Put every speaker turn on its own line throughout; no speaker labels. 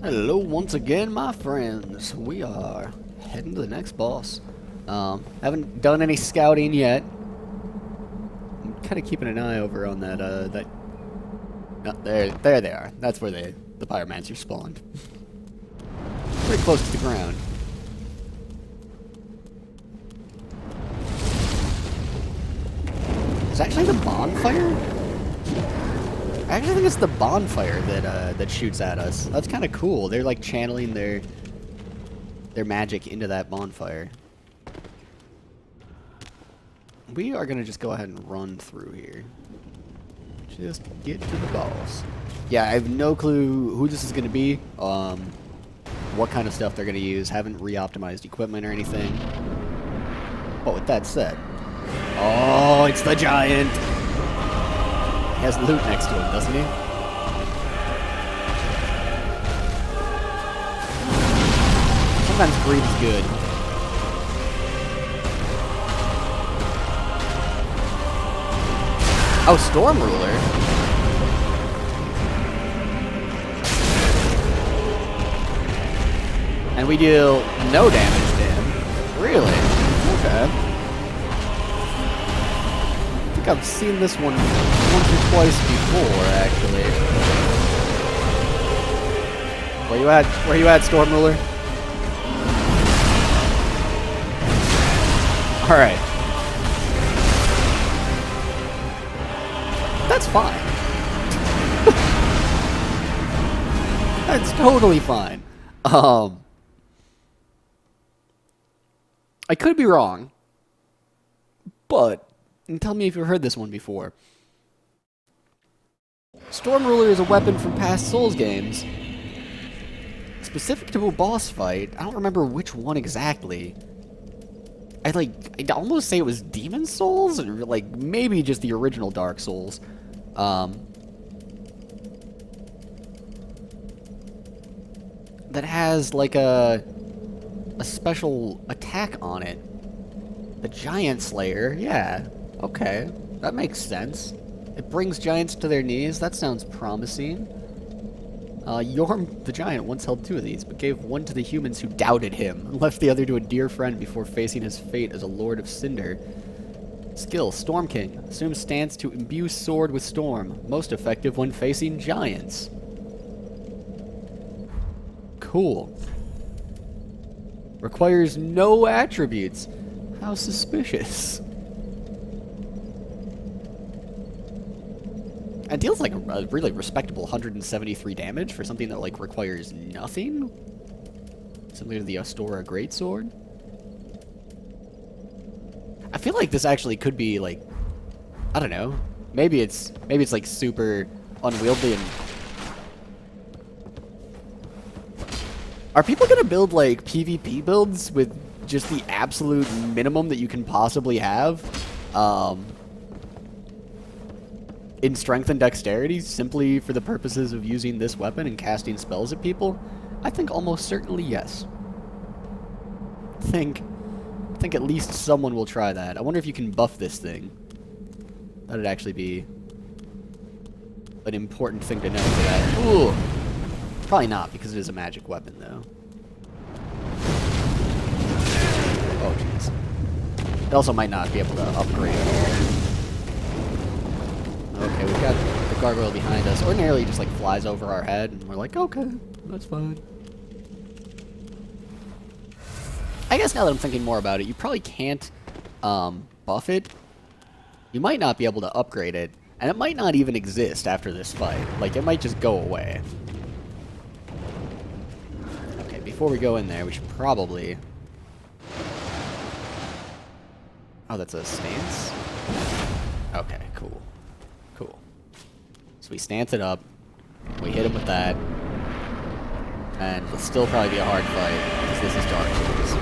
Hello once again, my friends. We are heading to the next boss. Haven't done any scouting yet. I'm kind of keeping an eye over on that, there they are. That's where the pyromancer spawned. Pretty close to the ground. It's actually the bonfire? I actually think it's the bonfire that shoots at us. That's kind of cool. They're like channeling their magic into that bonfire. We are gonna just go ahead and run through here. Just get to the boss. Yeah, I have no clue who this is gonna be. What kind of stuff they're gonna use. Haven't re-optimized equipment or anything. But with that said, oh, it's the giant. He has loot next to him, doesn't he? Sometimes greed is good. Oh, Storm Ruler. And we deal no damage to him. Really? Okay. I think I've seen this one once or twice before, actually. Where you at? Where you at, Storm Ruler? Alright. That's fine. That's totally fine. I could be wrong, but and tell me if you've heard this one before. Storm Ruler is a weapon from past Souls games. Specific to a boss fight. I don't remember which one exactly. I'd almost say it was Demon Souls, or like maybe just the original Dark Souls. That has like a special attack on it. The Giant Slayer, yeah. Okay, that makes sense. It brings giants to their knees. That sounds promising. Yhorm the Giant once held 2 of these, but gave one to the humans who doubted him, and left the other to a dear friend before facing his fate as a Lord of Cinder. Skill, Storm King. Assumes stance to imbue sword with storm. Most effective when facing giants. Cool. Requires no attributes. How suspicious. It deals like a really respectable 173 damage for something that like requires nothing. Similar to the Astora Greatsword. I feel like this actually could be like, I don't know. Maybe it's like super unwieldy and. Are people gonna build like PvP builds with just the absolute minimum that you can possibly have? In strength and dexterity, simply for the purposes of using this weapon and casting spells at people? I think almost certainly yes. I think at least someone will try that. I wonder if you can buff this thing. That'd actually be an important thing to know for that. Ooh! Probably not, because it is a magic weapon, though. Oh, jeez. It also might not be able to upgrade at all. Okay, we've got the gargoyle behind us. Ordinarily, it just like flies over our head, and we're like, okay, that's fine. I guess now that I'm thinking more about it, you probably can't buff it. You might not be able to upgrade it, and it might not even exist after this fight. Like, it might just go away. Okay, before we go in there, we should probably... Oh, that's a stance? Okay, cool. Cool. So we stance it up, we hit him with that, and it'll still probably be a hard fight, because this is Dark Souls.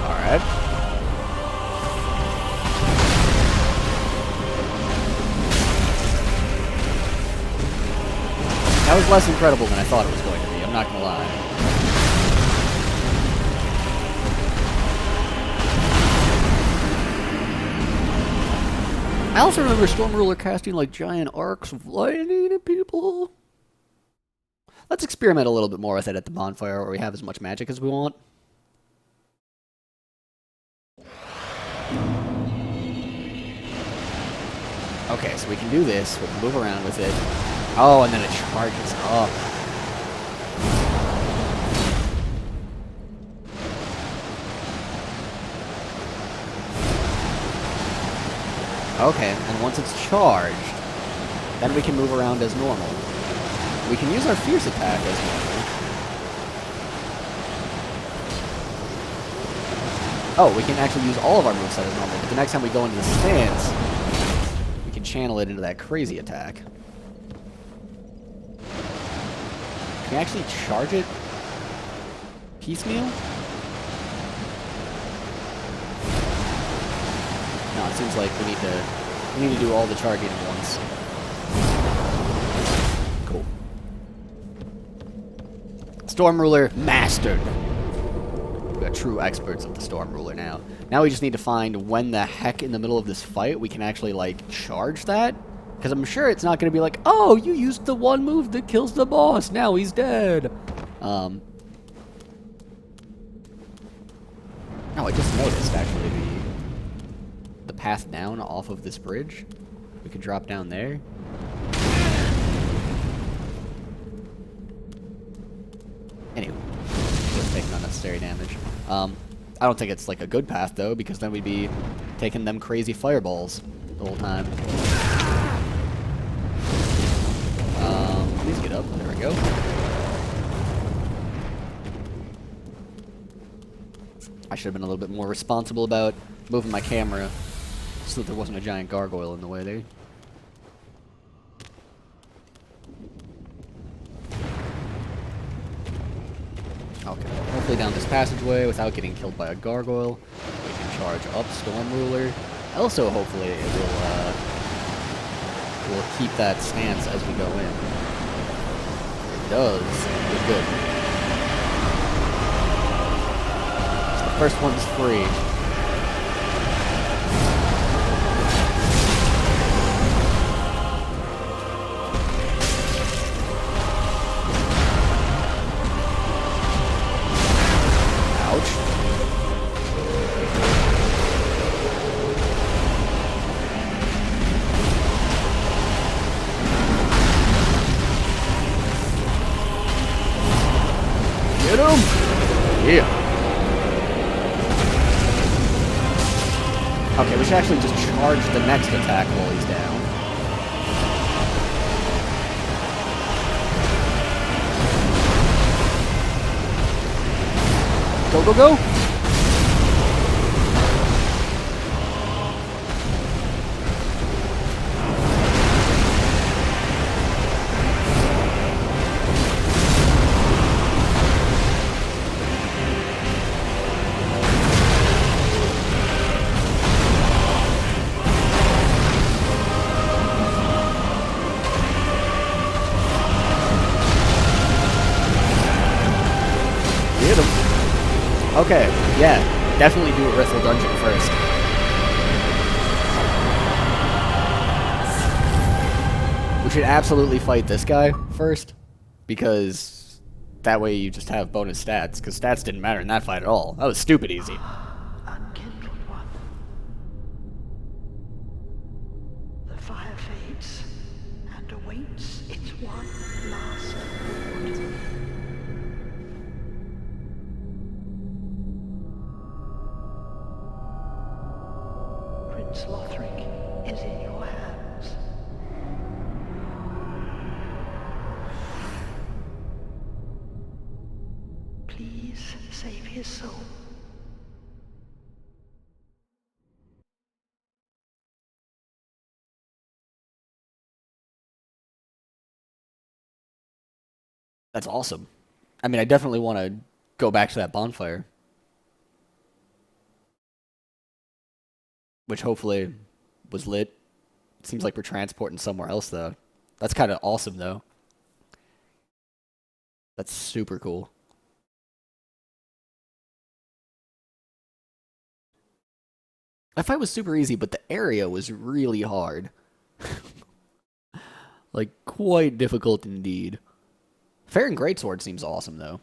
Alright. That was less incredible than I thought it was going to be, I'm not gonna lie. I also remember Storm Ruler casting like giant arcs of lightning at people. Let's experiment a little bit more with it at the bonfire where we have as much magic as we want. Okay, so we can do this. We can move around with it. Oh, and then it charges up. Okay, and once it's charged, then we can move around as normal. We can use our fierce attack as normal. Oh, we can actually use all of our moveset as normal, but the next time we go into the stance, we can channel it into that crazy attack. Can we actually charge it piecemeal? No, it seems like we need to do all the charging at once. Cool. Storm Ruler mastered. We got true experts of the Storm Ruler now. Now we just need to find when the heck in the middle of this fight we can actually like charge that. Because I'm sure it's not going to be like, oh, you used the one move that kills the boss. Now he's dead. No, I just noticed actually the path down off of this bridge. We could drop down there. Anyway, just taking unnecessary damage. I don't think it's like a good path though, because then we'd be taking them crazy fireballs the whole time. Please get up. There we go. I should have been a little bit more responsible about moving my camera so that there wasn't a giant gargoyle in the way there. Okay, hopefully down this passageway without getting killed by a gargoyle. We can charge up Storm Ruler. Also, hopefully, it will keep that stance as we go in. It does. Good, good. So the first one's free. Get him! Yeah. Okay, we should actually just charge the next attack while he's down. Go, go, go! Okay, yeah, definitely do Rithel Dungeon first. We should absolutely fight this guy first, because that way you just have bonus stats, because stats didn't matter in that fight at all. That was stupid easy.
Unkindled one. The fire fades and awaits its one last reward. Prince Lothric is in your hands. Please save his soul.
That's awesome. I mean, I definitely want to go back to that bonfire. Which hopefully was lit. Seems like we're transporting somewhere else, though. That's kind of awesome, though. That's super cool. That fight was super easy, but the area was really hard. Like, quite difficult indeed. Fair and Greatsword seems awesome, though.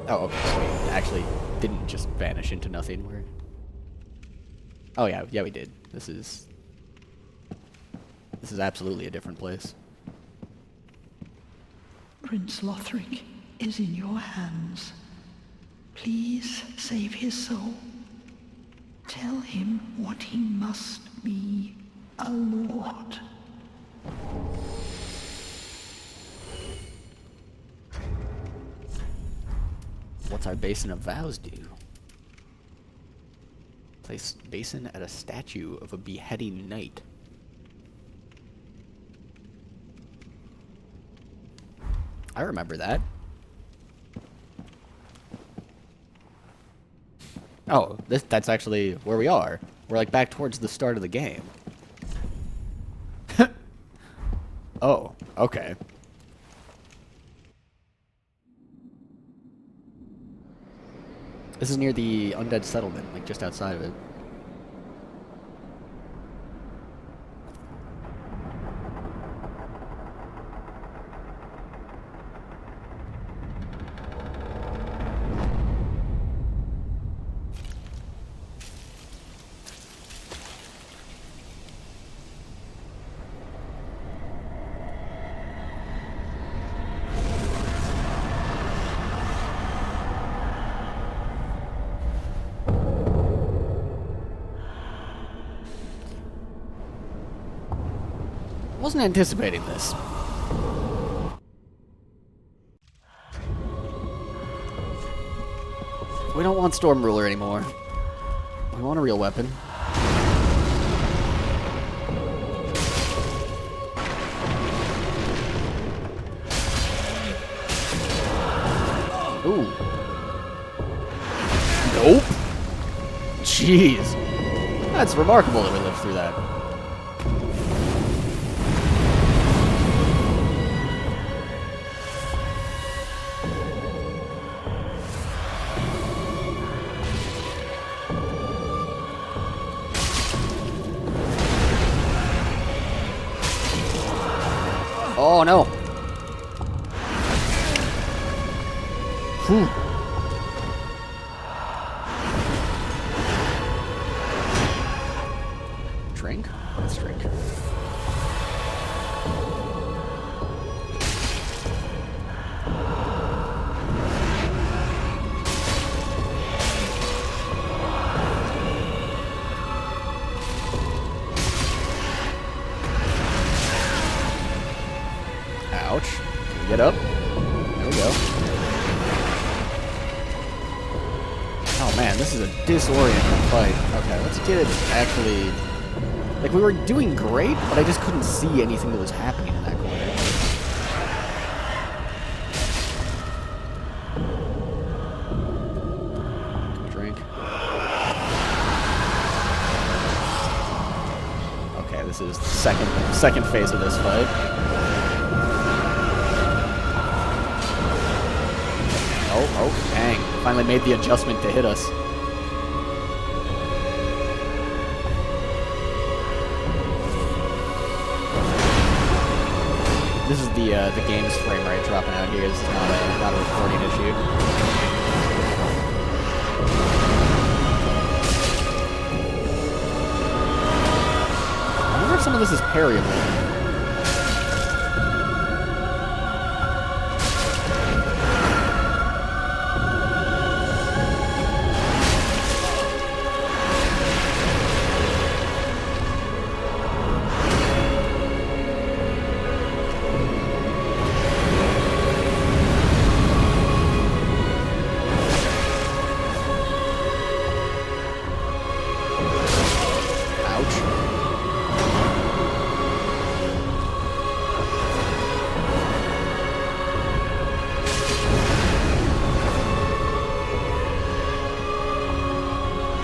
Oh, okay, so we actually didn't just vanish into nothing. Oh yeah, we did. This is absolutely a different place.
Prince Lothric is in your hands. Please save his soul. Tell him what he must be, a lord.
What's our Basin of Vows do? Place basin at a statue of a beheading knight. I remember that. Oh, that's actually where we are. We're like back towards the start of the game. Oh, okay. This is near the undead settlement, like just outside of it. Wasn't anticipating this. We don't want Storm Ruler anymore. We want a real weapon. Ooh. Nope. Jeez. That's remarkable that we lived through that. Oh no. Whew. Drink? Let's drink. Ouch. Can we get up? There we go. Oh man, this is a disorienting fight. Okay, let's get it actually... Like, we were doing great, but I just couldn't see anything that was happening in that corner. Drink. Okay, this is the second phase of this fight. Oh, dang. Finally made the adjustment to hit us. This is the game's frame rate dropping out here. This is not a recording issue. I wonder if some of this is parryable.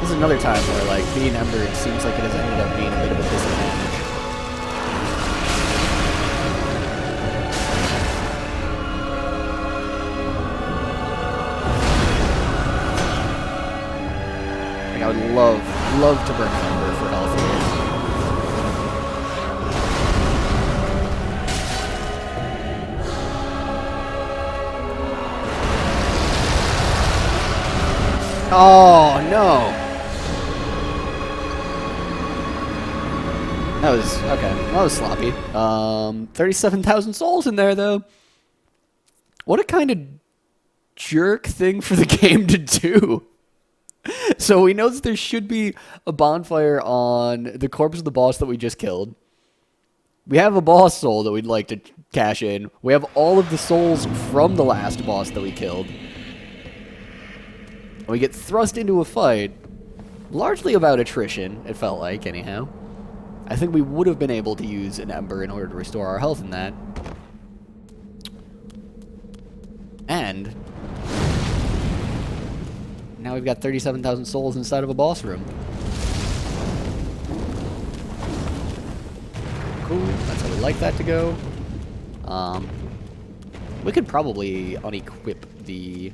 This is another time where, like, being embered seems like it has ended up being a bit of a disadvantage. I would love to burn an ember for health here. Oh, no. That was, okay, that was sloppy. 37,000 souls in there, though. What a kind of jerk thing for the game to do. So we know that there should be a bonfire on the corpse of the boss that we just killed. We have a boss soul that we'd like to cash in. We have all of the souls from the last boss that we killed. We get thrust into a fight, largely about attrition, it felt like, anyhow. I think we would have been able to use an ember in order to restore our health in that. And now we've got 37,000 souls inside of a boss room. Cool, that's how we like that to go. We could probably unequip the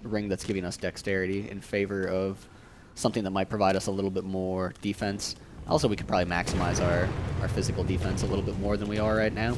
ring that's giving us dexterity in favor of something that might provide us a little bit more defense. Also, we could probably maximize our physical defense a little bit more than we are right now.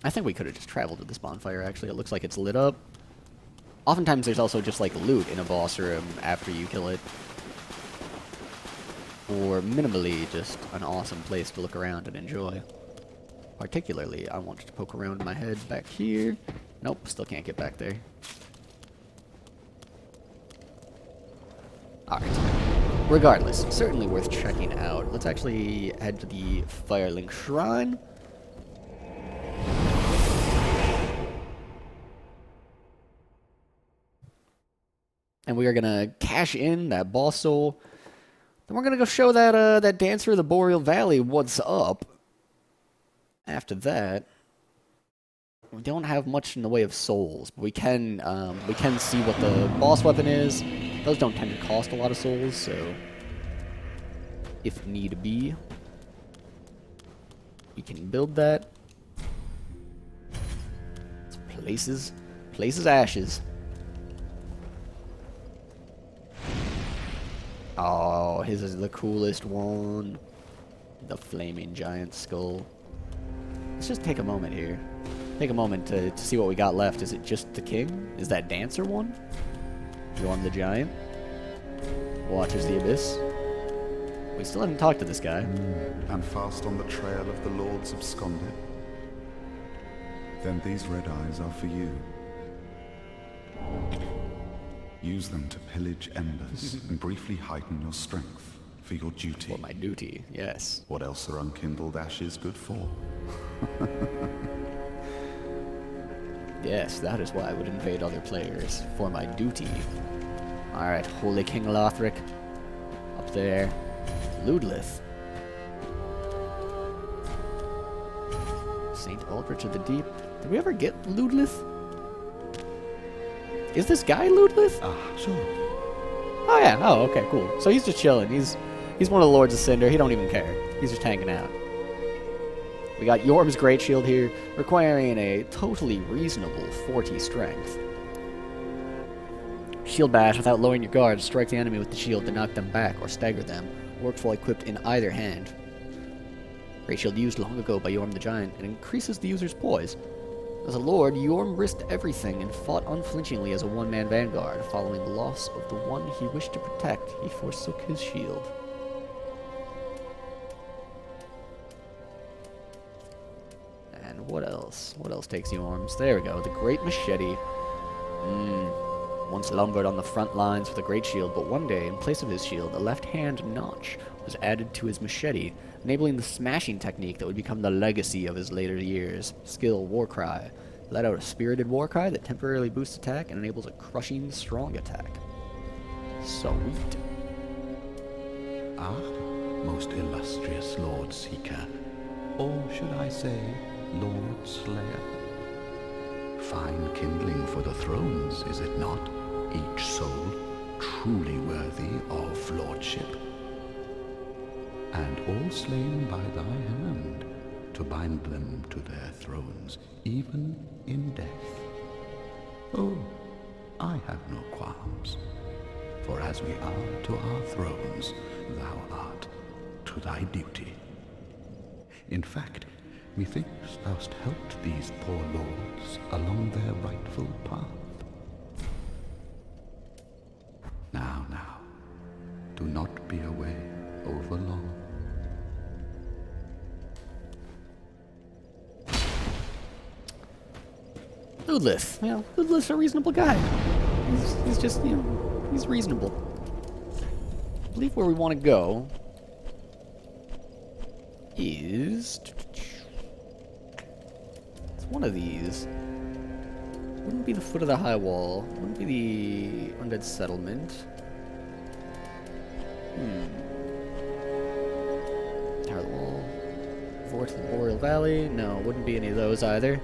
I think we could have just traveled to this bonfire, actually. It looks like it's lit up. Oftentimes, there's also just, like, loot in a boss room after you kill it. Or minimally, just an awesome place to look around and enjoy. Particularly, I wanted to poke around my head back here. Nope, still can't get back there. Alright. Regardless, certainly worth checking out. Let's actually head to the Firelink Shrine. And we are gonna cash in that boss soul. Then we're gonna go show that that dancer of the Boreal Valley what's up. After that, we don't have much in the way of souls, but we can see what the boss weapon is. Those don't tend to cost a lot of souls, so if need be, we can build that. Places ashes. Oh, his is the coolest one. The flaming giant skull. Let's just take a moment here. Take a moment to see what we got left. Is it just the king? Is that dancer one? Yhorm the giant? Watches the abyss? We still haven't talked to this guy.
And fast on the trail of the lords absconded. Then these red eyes are for you. Use them to pillage embers and briefly heighten your strength for your duty.
For my duty, yes.
What else are unkindled ashes good for?
Yes, that is why I would invade other players. For my duty. Alright, Holy King Lothric. Up there. Ludlith. Saint Aldrich of the Deep. Did we ever get Ludlith? Is this guy Ludlith?
Ah, sure.
Oh yeah, oh okay, cool. So he's just chilling. He's one of the Lords of Cinder. He don't even care. He's just hanging out. We got Yhorm's Great Shield here, requiring a totally reasonable 40 strength. Shield Bash, without lowering your guard, strike the enemy with the shield to knock them back or stagger them. Works while equipped in either hand. Great Shield used long ago by Yhorm the Giant, and increases the user's poise. As a lord, Yhorm risked everything and fought unflinchingly as a one-man vanguard. Following the loss of the one he wished to protect, he forsook his shield. And what else? What else takes Yhorm's? There we go, the Great Machete. Once lumbered on the front lines with a great shield, but one day, in place of his shield, a left-hand notch was added to his machete, enabling the smashing technique that would become the legacy of his later years. Skill, Warcry. Let out a spirited Warcry that temporarily boosts attack and enables a crushing, strong attack. Sweet.
Ah, most illustrious Lord Seeker, or should I say, Lord Slayer? Fine kindling for the thrones, is it not? Each soul truly worthy of lordship. And all slain by thy hand, to bind them to their thrones, even in death. Oh, I have no qualms. For as we are to our thrones, thou art to thy duty. In fact, methinks thou'st helped these poor lords along their rightful path. Now, do not be away over long.
Ludless. You know, Ludless a reasonable guy. He's just, you know, he's reasonable. I believe where we want to go is... It's one of these. Wouldn't be the foot of the high wall. Wouldn't be the undead settlement. Tower of the Wall. Fort of the Boreal Valley. No, wouldn't be any of those either.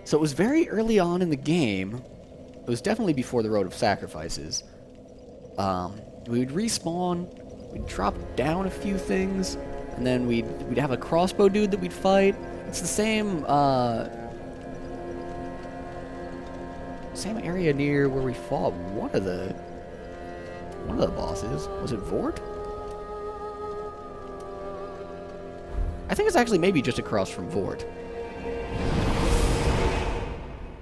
So it was very early on in the game. It was definitely before the Road of Sacrifices. We would respawn, we'd drop down a few things, and then we'd have a crossbow dude that we'd fight. It's the same same area near where we fought one of the bosses. Was it Vort? I think it's actually maybe just across from Vort.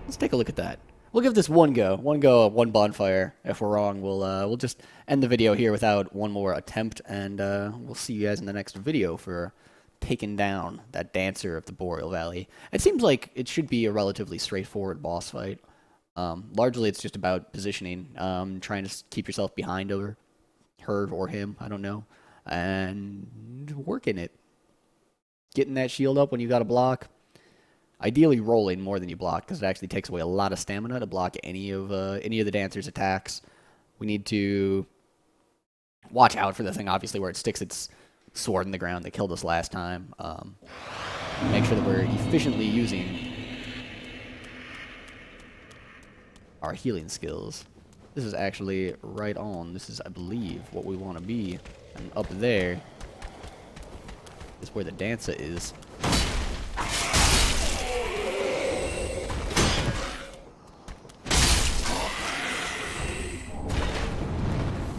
Let's take a look at that. We'll give this one go. One bonfire. If we're wrong, we'll just end the video here without one more attempt, and we'll see you guys in the next video for taking down that dancer of the Boreal Valley. It seems like it should be a relatively straightforward boss fight. Largely, it's just about positioning, trying to keep yourself behind her or him, I don't know, and working it. Getting that shield up when you got a block. Ideally rolling more than you block, because it actually takes away a lot of stamina to block any of the dancer's attacks. We need to watch out for the thing, obviously, where it sticks its sword in the ground that killed us last time. Make sure that we're efficiently using our healing skills. This is actually right on. This is, I believe, what we want to be. And up there is where the dancer is.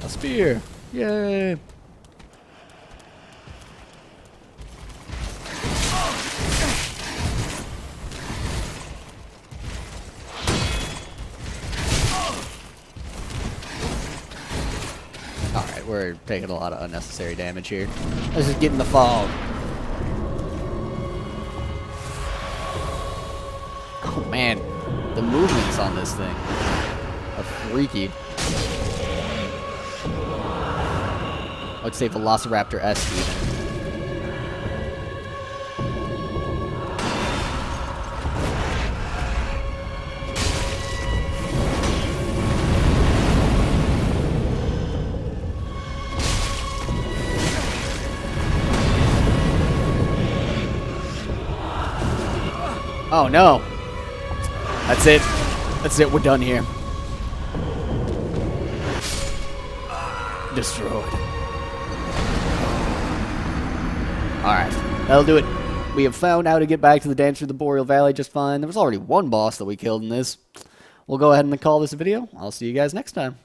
A spear! Yay! Alright, we're taking a lot of unnecessary damage here. Let's just get in the fog. Oh man, the movements on this thing are freaky. I would say Velociraptor-esque even. Oh no! That's it. That's it, we're done here. Destroyed. Alright, that'll do it. We have found how to get back to the Dancer of the Boreal Valley just fine. There was already one boss that we killed in this. We'll go ahead and call this a video. I'll see you guys next time.